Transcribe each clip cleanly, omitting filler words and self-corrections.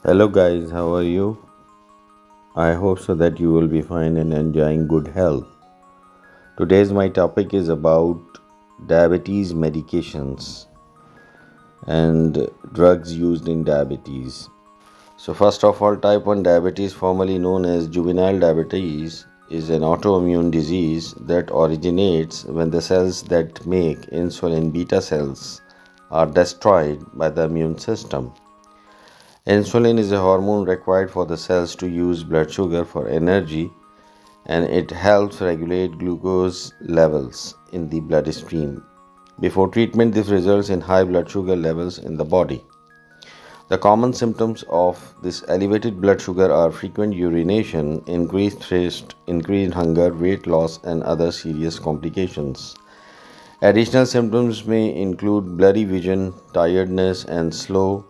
Hello guys, how are you? I hope so that you will be fine and enjoying good health. Today's my topic is about diabetes medications and drugs used in diabetes. So first of all, type 1 diabetes, formerly known as juvenile diabetes, is an autoimmune disease that originates when the cells that make insulin beta cells are destroyed by the immune system. Insulin is a hormone required for the cells to use blood sugar for energy, and it helps regulate glucose levels in the bloodstream. Before treatment, this results in high blood sugar levels in the body. The common symptoms of this elevated blood sugar are frequent urination, increased thirst, increased hunger, weight loss, and other serious complications. Additional symptoms may include blurry vision, tiredness, and slow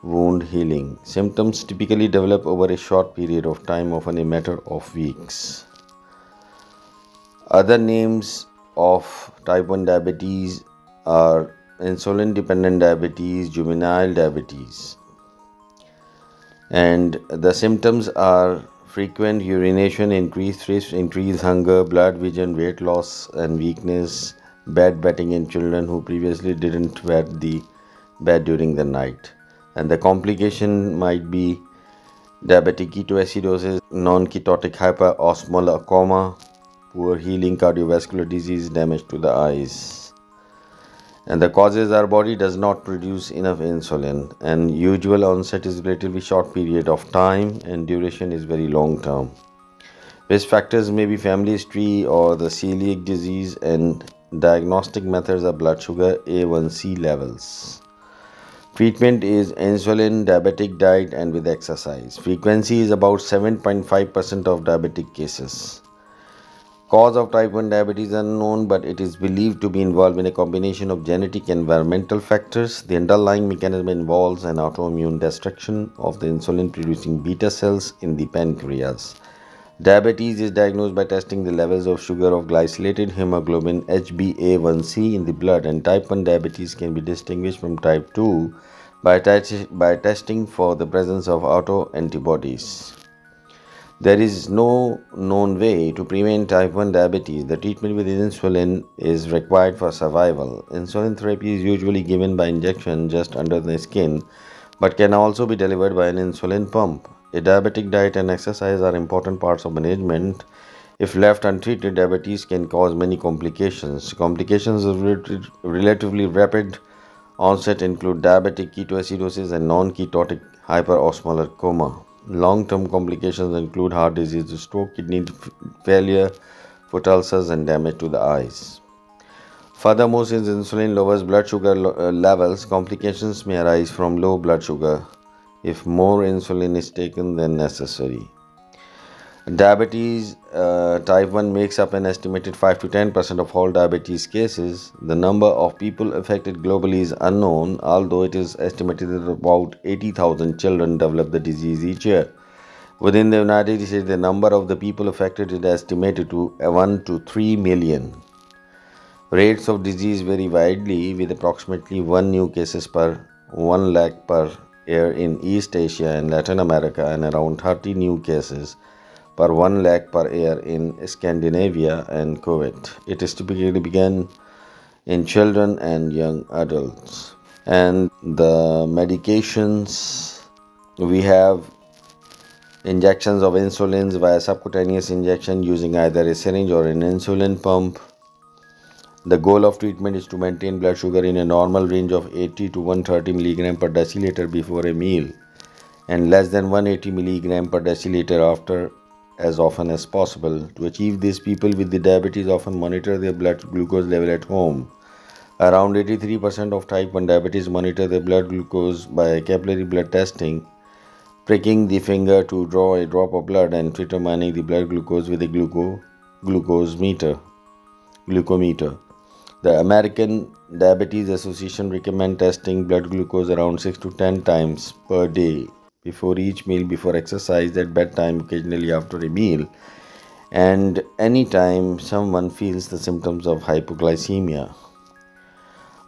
wound healing. Symptoms typically develop over a short period of time, often a matter of weeks. Other names of type 1 diabetes are insulin dependent diabetes, juvenile diabetes, and the symptoms are frequent urination, increased thirst, increased hunger, blurred vision, weight loss, and weakness, bed wetting in children who previously didn't wet the bed during the night. And the complication might be diabetic ketoacidosis, non-ketotic hyperosmolar coma, poor healing, cardiovascular disease, damage to the eyes. And the causes our body does not produce enough insulin, and usual onset is relatively short period of time and duration is very long term. Risk factors may be family history or the celiac disease, and diagnostic methods are blood sugar, A1C levels. Treatment is insulin, diabetic diet, and with exercise. Frequency is about 7.5% of diabetic cases. Cause of type 1 diabetes is unknown, but it is believed to be involved in a combination of genetic and environmental factors. The underlying mechanism involves an autoimmune destruction of the insulin producing beta cells in the pancreas. Diabetes is diagnosed by testing the levels of sugar of glycosylated hemoglobin HbA1c in the blood, and type 1 diabetes can be distinguished from type 2 by testing for the presence of autoantibodies. There is no known way to prevent type 1 diabetes. The treatment with insulin is required for survival. Insulin therapy is usually given by injection just under the skin, but can also be delivered by an insulin pump. A diabetic diet and exercise are important parts of management. If left untreated, diabetes can cause many complications. Complications of relatively rapid onset include diabetic ketoacidosis and non-ketotic hyperosmolar coma. Long-term complications include heart disease, stroke, kidney failure, foot ulcers, and damage to the eyes. Furthermore, since insulin lowers blood sugar levels, complications may arise from low blood sugar if more insulin is taken than necessary. Diabetes type 1 makes up an estimated 5 to 10% of all diabetes cases. The number of people affected globally is unknown, although it is estimated that about 80,000 children develop the disease each year. Within the United States, the number of the people affected is estimated to 1 to 3 million. Rates of disease vary widely, with approximately 1 new cases per 1 lakh per year in East Asia and Latin America, and around 30 new cases per 1 lakh per year in Scandinavia and Kuwait. It is typically began in children and young adults. And the medications, we have injections of insulins via subcutaneous injection using either a syringe or an insulin pump. The goal of treatment is to maintain blood sugar in a normal range of 80 to 130 mg per deciliter before a meal and less than 180 mg per deciliter after, as often as possible. To achieve this, people with the diabetes often monitor their blood glucose level at home. Around 83% of type 1 diabetes monitor their blood glucose by capillary blood testing, pricking the finger to draw a drop of blood and determining the blood glucose with a glucometer. The American Diabetes Association recommends testing blood glucose around 6 to 10 times per day, before each meal, before exercise, at bedtime, occasionally after a meal, and anytime someone feels the symptoms of hypoglycemia.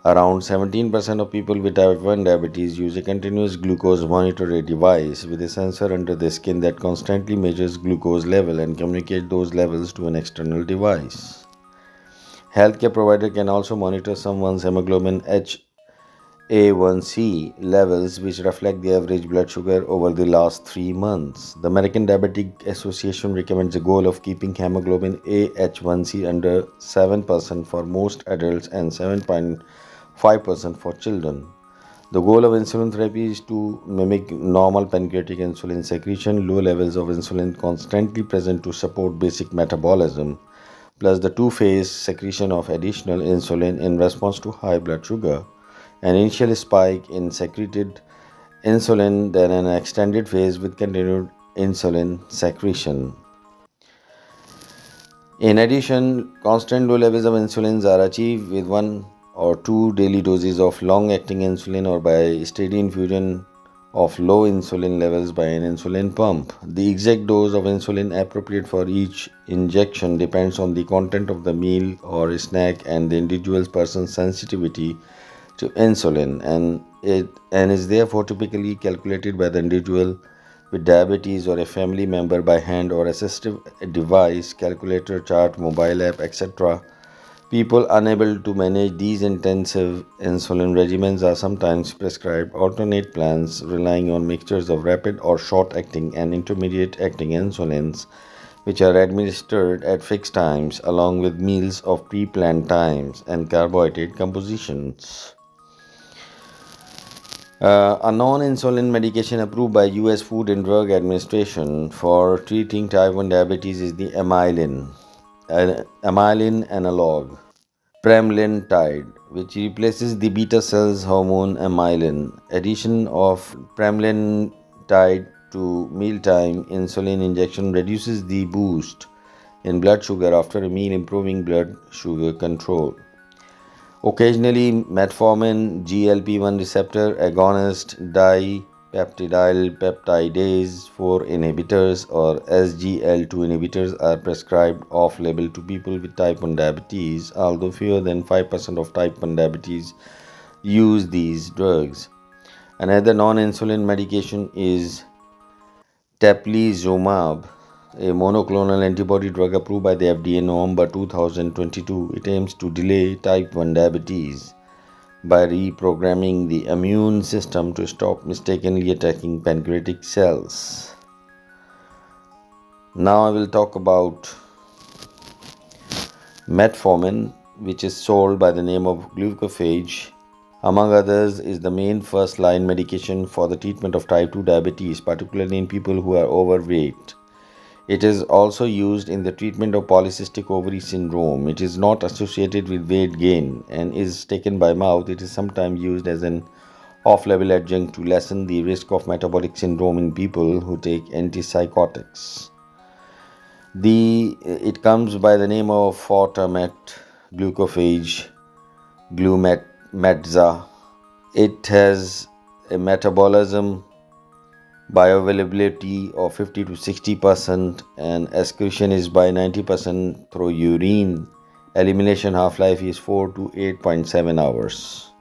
Around 17% of people with type 1 diabetes use a continuous glucose monitor device with a sensor under the skin that constantly measures glucose level and communicates those levels to an external device. Healthcare provider can also monitor someone's hemoglobin HbA1c levels, which reflect the average blood sugar over the last 3 months. The American Diabetic Association recommends a goal of keeping hemoglobin AH1c under 7% for most adults and 7.5% for children. The goal of insulin therapy is to mimic normal pancreatic insulin secretion, low levels of insulin constantly present to support basic metabolism, plus the two-phase secretion of additional insulin in response to high blood sugar, an initial spike in secreted insulin, then an extended phase with continued insulin secretion. In addition, constant low levels of insulin are achieved with one or two daily doses of long-acting insulin or by steady infusion of low insulin levels by an insulin pump. The exact dose of insulin appropriate for each injection depends on the content of the meal or snack and the individual person's sensitivity to insulin, and is therefore typically calculated by the individual with diabetes or a family member by hand or assistive device, calculator, chart, mobile app, etc. People unable to manage these intensive insulin regimens are sometimes prescribed alternate plans relying on mixtures of rapid or short acting and intermediate acting insulins, which are administered at fixed times along with meals of pre planned times and carbohydrate compositions. A non-insulin medication approved by U.S. Food and Drug Administration for treating type 1 diabetes is the amylin analog, pramlintide, which replaces the beta cells hormone amylin. Addition of pramlintide to mealtime insulin injection reduces the boost in blood sugar after a meal, improving blood sugar control. Occasionally, metformin, GLP-1 receptor agonist, dipeptidyl peptidase 4 inhibitors, or SGL2 inhibitors are prescribed off-label to people with type 1 diabetes, although fewer than 5% of type 1 diabetes use these drugs. Another non-insulin medication is teplizumab, a monoclonal antibody drug approved by the FDA in November 2022. It aims to delay type 1 diabetes by reprogramming the immune system to stop mistakenly attacking pancreatic cells. Now I will talk about metformin, which is sold by the name of glucophage. Among others, is the main first line medication for the treatment of type 2 diabetes, particularly in people who are overweight. It is also used in the treatment of polycystic ovary syndrome. It is not associated with weight gain and is taken by mouth. It is sometimes used as an off-label adjunct to lessen the risk of metabolic syndrome in people who take antipsychotics. It comes by the name of fortamet, glucophage, glumetza. It has a metabolism bioavailability of 50 to 60% and excretion is by 90% through urine. Elimination half-life is 4 to 8.7 hours.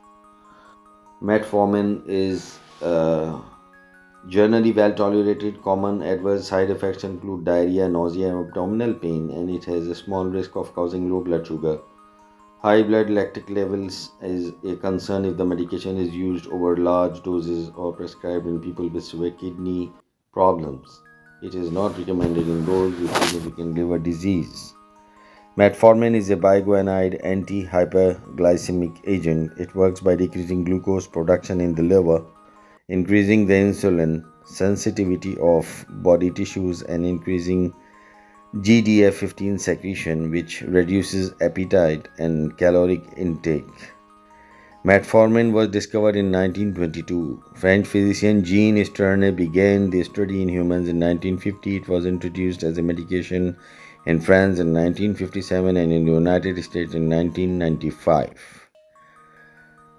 Metformin is generally well tolerated. Common adverse side effects include diarrhea, nausea, and abdominal pain, and it has a small risk of causing low blood sugar. High blood lactic levels is a concern if the medication is used over large doses or prescribed in people with severe kidney problems. It is not recommended in those with significant liver disease. Metformin is a biguanide anti-hyperglycemic agent. It works by decreasing glucose production in the liver, increasing the insulin sensitivity of body tissues, and increasing GDF15 secretion, which reduces appetite and caloric intake. Metformin was discovered in 1922. French physician Jean Sterne began the study in humans in 1950. It was introduced as a medication in France in 1957 and in the United States in 1995.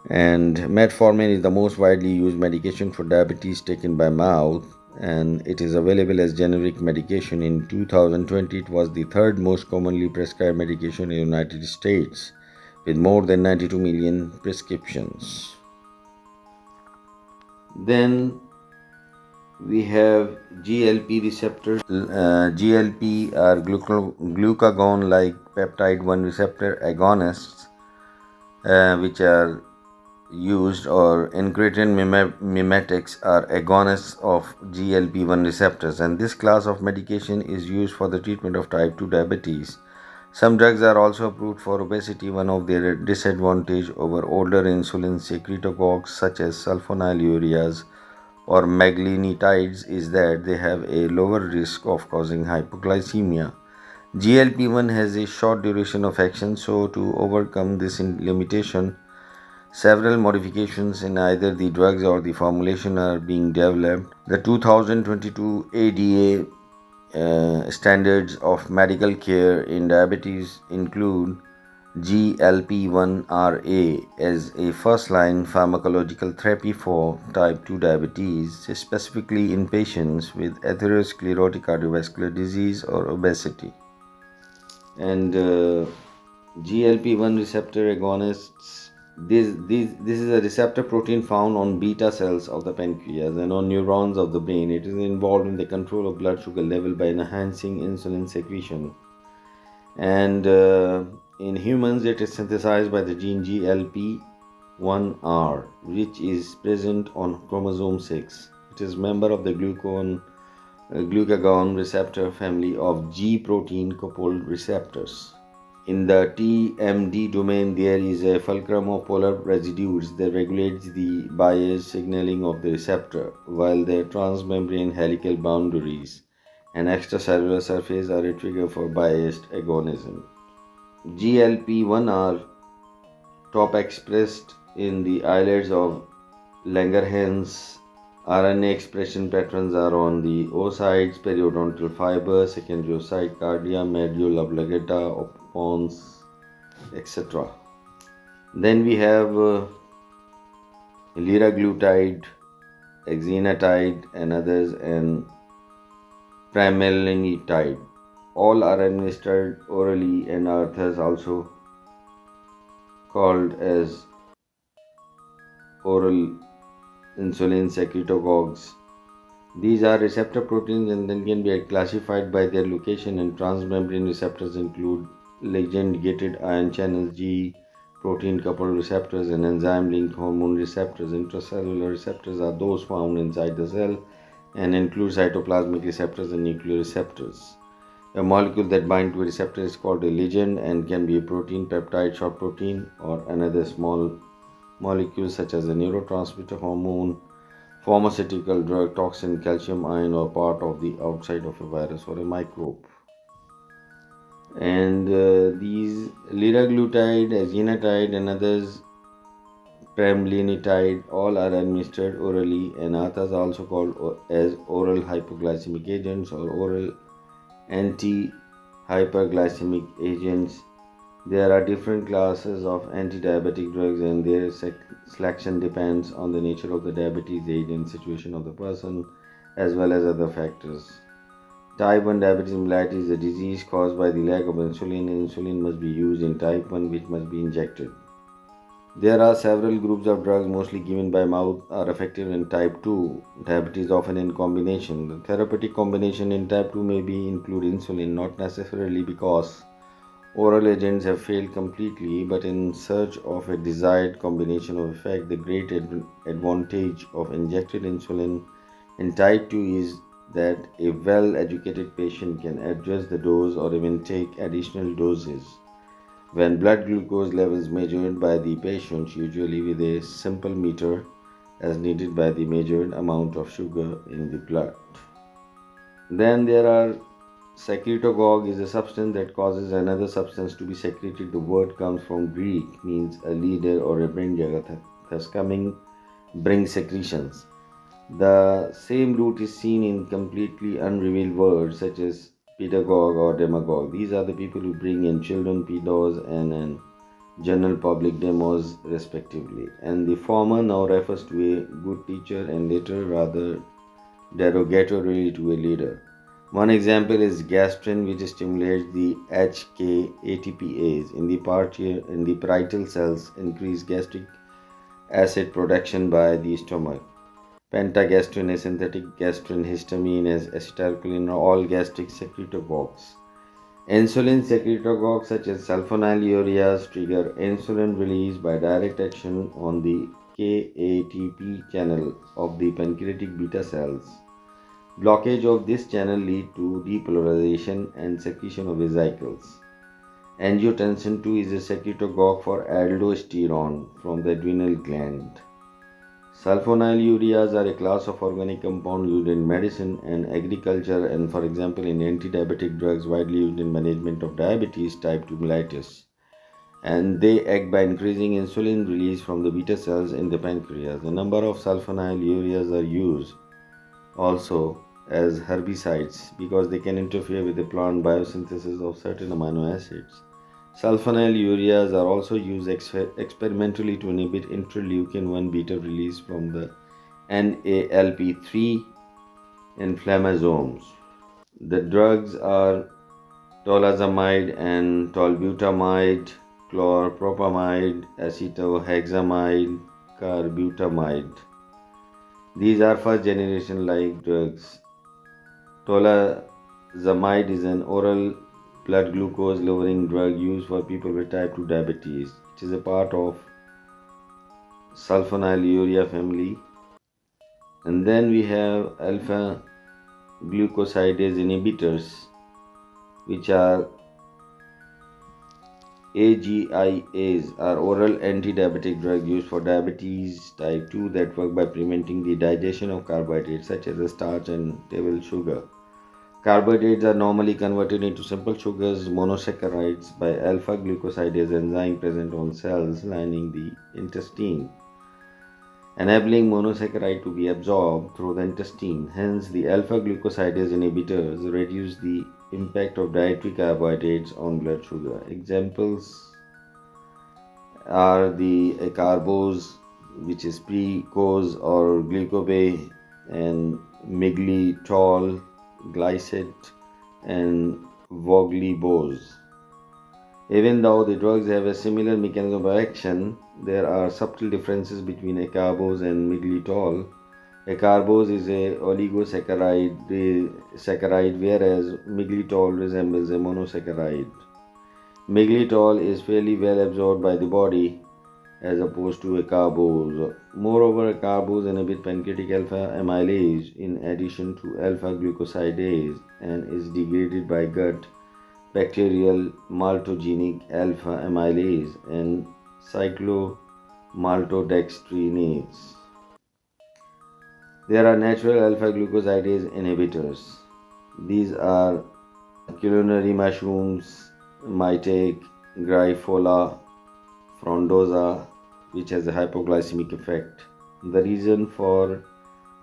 And metformin is the most widely used medication for diabetes taken by mouth, and it is available as generic medication. In 2020, it was the third most commonly prescribed medication in the United States, with more than 92 million prescriptions. Then we have GLP receptors. GLP are glucagon-like peptide 1 receptor agonists, which are used, or incretin mimetics are agonists of GLP-1 receptors, and this class of medication is used for the treatment of type 2 diabetes. Some drugs are also approved for obesity. One of their disadvantages over older insulin secretagogues such as sulfonylureas or meglitides is that they have a lower risk of causing hypoglycemia. GLP-1 has a short duration of action, so to overcome this limitation, several modifications in either the drugs or the formulation are being developed. The 2022 ADA standards of medical care in diabetes include GLP-1RA as a first-line pharmacological therapy for type 2 diabetes, specifically in patients with atherosclerotic cardiovascular disease or obesity. And GLP-1 receptor agonists. This is a receptor protein found on beta cells of the pancreas and on neurons of the brain. It is involved in the control of blood sugar level by enhancing insulin secretion. And in humans, it is synthesized by the gene GLP-1R, which is present on chromosome 6. It is a member of the glucagon receptor family of G protein coupled receptors. In the TMD domain, there is a fulcrum of polar residues that regulates the biased signaling of the receptor, while the transmembrane helical boundaries and extracellular surface are a trigger for biased agonism. GLP-1 are top expressed in the islets of Langerhans. RNA expression patterns are on the oocytes, periodontal fiber, secondary oocyte, cardia, medulla oblongata, pons, etc. Then we have liraglutide, exenatide, and others, and pramelanotide. All are administered orally and are thus also called as oral insulin secretagogues. These are receptor proteins and then can be classified by their location, and transmembrane receptors include ligand-gated ion channels, G protein coupled receptors, and enzyme-linked hormone receptors. Intracellular receptors are those found inside the cell and include cytoplasmic receptors and nuclear receptors. A molecule that binds to a receptor is called a ligand and can be a protein, peptide, short protein, or another small molecule such as a neurotransmitter, hormone, pharmaceutical drug, toxin, calcium ion, or part of the outside of a virus or a microbe. And these liraglutide, exenatide, and others, pramlintide, all are administered orally, and others are also called as oral hypoglycemic agents or oral anti-hyperglycemic agents. There are different classes of anti-diabetic drugs, and their selection depends on the nature of the diabetes, age, and situation of the person, as well as other factors. Type 1 diabetes mellitus is a disease caused by the lack of insulin. Insulin must be used in type 1, which must be injected. There are several groups of drugs, mostly given by mouth, are effective in type 2 diabetes, often in combination. The therapeutic combination in type 2 may be include insulin, not necessarily because oral agents have failed completely, but in search of a desired combination of effect. The great advantage of injected insulin in type 2 is that a well-educated patient can adjust the dose or even take additional doses when blood glucose levels measured by the patient, usually with a simple meter, as needed by the measured amount of sugar in the blood. Then there are secretagogue is a substance that causes another substance to be secreted. The word comes from Greek, means a leader or a bringer, thus coming brings secretions. The same root is seen in completely unrevealed words such as pedagogue or demagogue. These are the people who bring in children, pedos, and general public demos, respectively. And the former now refers to a good teacher, and later rather derogatorily to a leader. One example is gastrin, which stimulates the HK-ATPase in the parietal cells, increase gastric acid production by the stomach. Pentagastrin, a synthetic gastrin, histamine as acetylcholine are all gastric secretagogues. Insulin secretagogues such as sulfonylureas trigger insulin release by direct action on the KATP channel of the pancreatic beta cells. Blockage of this channel lead to depolarization and secretion of vesicles. Angiotensin II is a secretagogue for aldosterone from the adrenal gland. Sulfonylureas are a class of organic compound used in medicine and agriculture and, for example, in anti-diabetic drugs widely used in management of diabetes type 2 mellitus. And they act by increasing insulin release from the beta cells in the pancreas. A number of sulfonylureas are used also as herbicides because they can interfere with the plant biosynthesis of certain amino acids. Sulfonylureas are also used experimentally to inhibit interleukin 1 beta release from the NALP3 inflammasomes. The drugs are tolazamide and tolbutamide, chlorpropamide, acetohexamide, carbutamide. These are first generation like drugs. Tolazamide is an oral blood glucose lowering drug used for people with type 2 diabetes. It is a part of sulfonylurea family. And then we have alpha glucosidase inhibitors, which are AGIAs, are oral anti-diabetic drug used for diabetes type 2 that work by preventing the digestion of carbohydrates such as starch and table sugar. Carbohydrates are normally converted into simple sugars, monosaccharides, by alpha glucosidase enzyme present on cells lining the intestine, enabling monosaccharide to be absorbed through the intestine. Hence, the alpha glucosidase inhibitors reduce the impact of dietary carbohydrates on blood sugar. Examples are the acarbose, which is precose or glycobay, and miglitol, glycate, and voglibose. Even though the drugs have a similar mechanism of action, there are subtle differences between acarbose and miglitol. Acarbose is a oligosaccharide, whereas miglitol resembles a monosaccharide. Miglitol is fairly well absorbed by the body as opposed to acarbose. Moreover, acarbose inhibits pancreatic alpha amylase in addition to alpha glucosidase and is degraded by gut bacterial maltogenic alpha amylase and cyclomaltodextrinase. There are natural alpha glucosidase inhibitors. These are culinary mushrooms, Mytake, Gryphola, frondosa, which has a hypoglycemic effect. The reason for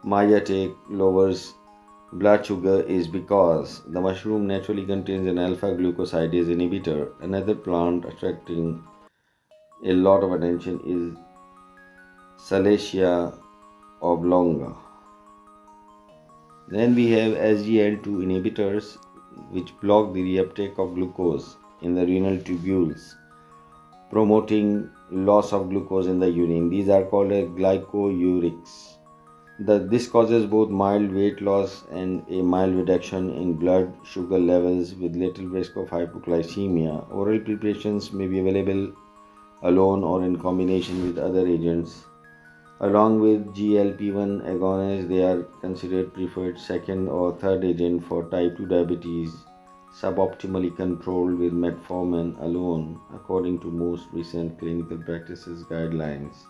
Mytake lowers blood sugar is because the mushroom naturally contains an alpha glucosidase inhibitor. Another plant attracting a lot of attention is Salacia oblonga. Then we have SGL2 inhibitors, which block the reuptake of glucose in the renal tubules, promoting loss of glucose in the urine. These are called glycourics. This causes both mild weight loss and a mild reduction in blood sugar levels with little risk of hypoglycemia. Oral preparations may be available alone or in combination with other agents. Along with GLP-1 agonists, they are considered preferred second or third agent for type 2 diabetes, suboptimally controlled with metformin alone, according to most recent clinical practices guidelines.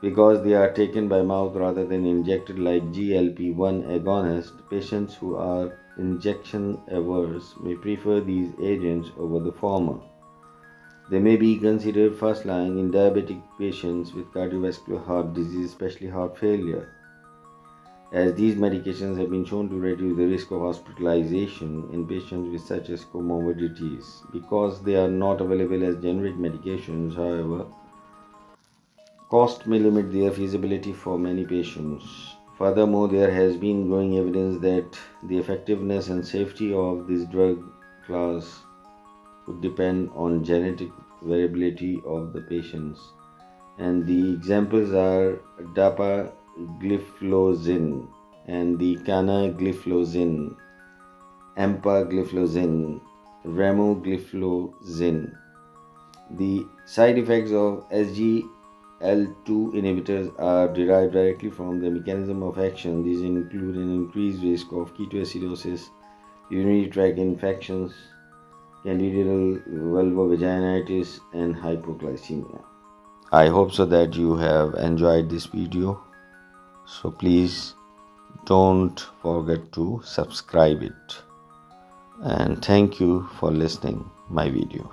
Because they are taken by mouth rather than injected like GLP-1 agonists, patients who are injection averse may prefer these agents over the former. They may be considered first line in diabetic patients with cardiovascular heart disease, especially heart failure, as these medications have been shown to reduce the risk of hospitalization in patients with such as comorbidities. Because they are not available as generic medications, however, cost may limit their feasibility for many patients. Furthermore, there has been growing evidence that the effectiveness and safety of this drug class would depend on genetic variability of the patients. And the examples are dapagliflozin and the canagliflozin, empagliflozin, rimogliflozin. The side effects of SGL2 inhibitors are derived directly from the mechanism of action. These include an increased risk of ketoacidosis, urinary tract infections, candidal vulvovaginitis, and hypoglycemia. I hope so that you have enjoyed this video. So please don't forget to subscribe it. And thank you for listening my video.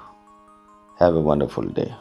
Have a wonderful day.